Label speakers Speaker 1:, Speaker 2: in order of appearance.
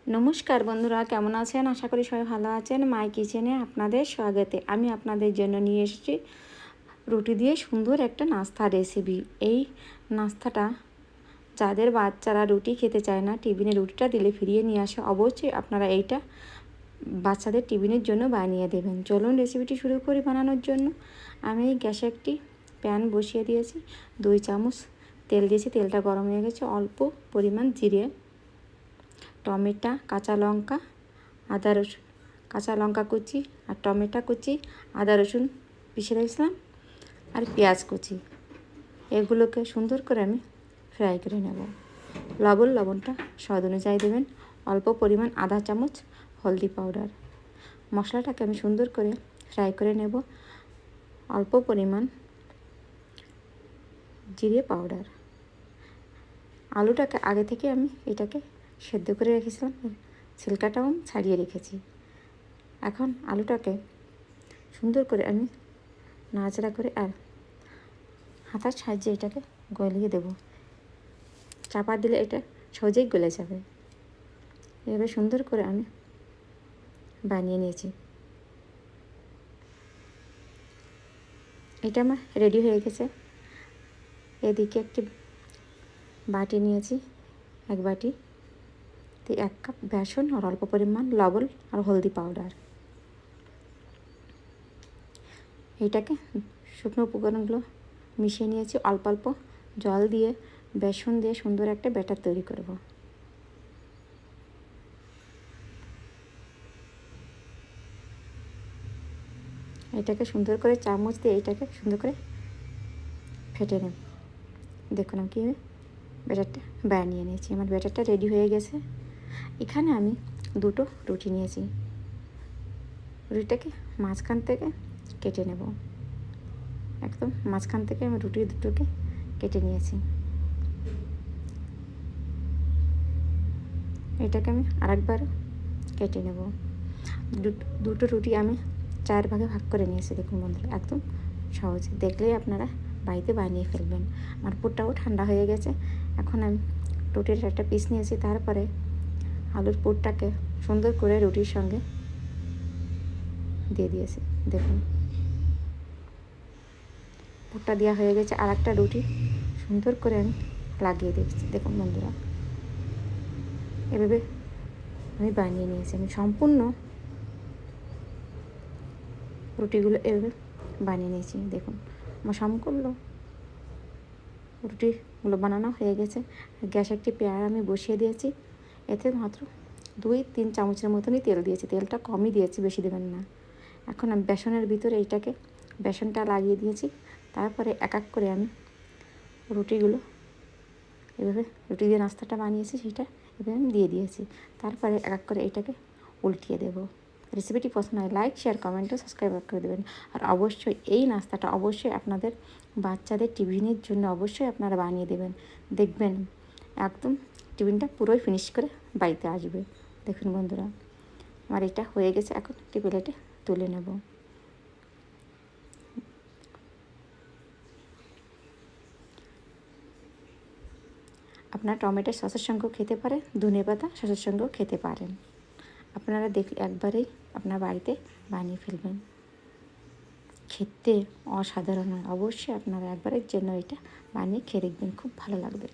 Speaker 1: নমস্কার বন্ধুরা, কেমন আছেন? আশা করি সবাই ভালো আছেন। মাই কিচেনে আপনাদের স্বাগতে। আমি আপনাদের জন্য নিয়ে এসেছি রুটি দিয়ে সুন্দর একটা নাস্তা রেসিপি। এই নাস্তাটা যাদের বাচ্চারা রুটি খেতে চায় না, টিফিনে রুটিটা দিলে ফিরিয়ে নিয়ে আসে, অবশ্যই আপনারা এইটা বাচ্চাদের টিফিনের জন্য বানিয়ে দেবেন। চলুন রেসিপিটি শুরু করি বানানোর জন্য। আমি গ্যাসে একটি প্যান বসিয়ে দিয়েছি, 2 চামচ তেল দিয়েছি। তেলটা গরম হয়ে গেছে। অল্প পরিমাণ জিরে, টমেটো, কাঁচা লঙ্কা, আদা রসুন, কাঁচা লঙ্কা কুচি আর টমেটো কুচি, আদা রসুন পিষে রেখেছিলাম আর পেঁয়াজ কুচি, এগুলোকে সুন্দর করে আমি ফ্রাই করে নেব। লবণটা স্বাদ অনুযায়ী দেবেন। অল্প পরিমাণ আধা চামচ হলদি পাউডার। মশলাটাকে আমি সুন্দর করে ফ্রাই করে নেব। অল্প পরিমাণ জিরে পাউডার। আলুটাকে আগে থেকে আমি এটাকে সেদ্ধ করে রেখেছিলাম, ছিলকাটাও ছাড়িয়ে রেখেছি। এখন আলুটাকে সুন্দর করে আমি নাড়াচাড়া করে আর হাতার সাহায্যে এটাকে গলিয়ে দেব। চাপা দিলে এটা সহজেই গলে যাবে। এভাবে সুন্দর করে আমি বানিয়ে নিয়েছি। এটা আমার রেডি হয়ে গেছে। এদিকে একটি বাটি নিয়েছি, 1 বাটি, 1 কাপ বেসন আর অল্প পরিমাণ লবণ আর হলদি পাউডার। এইটাকে শুকনো উপকরণগুলো মিশিয়ে নিয়েছি। অল্প অল্প জল দিয়ে বেসন দিয়ে সুন্দর একটা ব্যাটার তৈরি করব। এটাকে সুন্দর করে চামচ দিয়ে এইটাকে সুন্দর করে ফেটে নেব। দেখুন আমি কীভাবে ব্যাটারটা বানিয়ে নিয়েছি। আমার ব্যাটারটা রেডি হয়ে গেছে। এখানে আমি 2টো রুটি নিয়েছি। রুটিটাকে মাঝখান থেকে কেটে নেব। একদম মাঝখান থেকে আমি রুটি দুটোকে কেটে নিয়েছি। এটাকে আমি আরেকবার কেটে নেব। দুটো রুটি আমি 4 ভাগে ভাগ করে নিয়েছি। দেখুন বন্ধুরা, একদম সহজে, দেখলেই আপনারা বাড়িতে বানিয়ে ফেলবেন। আমার পুরটাও ঠান্ডা হয়ে গেছে। এখন আমি রুটির একটা পিস নিয়েছি। তারপরে আলুর পুরটাকে সুন্দর করে রুটির সঙ্গে দিয়ে দিয়েছি। দেখুন পুরটা দেওয়া হয়ে গেছে। আর একটা রুটি সুন্দর করে আমি লাগিয়ে দিয়েছি। দেখুন বন্ধুরা, এভাবে আমি বানিয়ে নিয়েছি। আমি সম্পূর্ণ রুটিগুলো এভাবে বানিয়ে নিয়েছি। দেখুন আমার সম্পূর্ণ রুটিগুলো বানানো হয়ে গেছে। গ্যাসে একটি প্যান আমি বসিয়ে দিয়েছি। এতে মাত্র 2-3 চামচের মতনই তেল দিয়েছি। তেলটা কমই দিয়েছি, বেশি দেবেন না। এখন আমি বেসনের ভিতরে এইটাকে বেসনটা লাগিয়ে দিয়েছি। তারপরে এক এক করে আমি রুটিগুলো এভাবে রুটি দিয়ে নাস্তাটা বানিয়েছি সেটা এভাবে আমি দিয়ে দিয়েছি। তারপরে এক এক করে এটাকে উল্টিয়ে দেব। রেসিপিটি পছন্দ হয় লাইক, শেয়ার, কমেন্ট ও সাবস্ক্রাইব করে দেবেন। আর অবশ্যই এই নাস্তাটা অবশ্যই আপনাদের বাচ্চাদের টিফিনের জন্য অবশ্যই আপনারা বানিয়ে দেবেন। দেখবেন একদম টিফিনটা পুরোই ফিনিশ করে বাড়িতে আসবে। দেখুন বন্ধুরা, আমার এটা হয়ে গেছে। এখন একটি প্লেটে তুলে নেব। আপনারা টমেটোর সসের সঙ্গেও খেতে পারেন, ধনেপাতা সসের সঙ্গেও খেতে পারেন। আপনারা দেখলে একবারেই আপনার বাড়িতে বানিয়ে ফেলবেন। খেতে অসাধারণ হয়। অবশ্যই আপনারা একবারের জন্য এটা বানিয়ে খেয়ে দেখবেন, খুব ভালো লাগবে।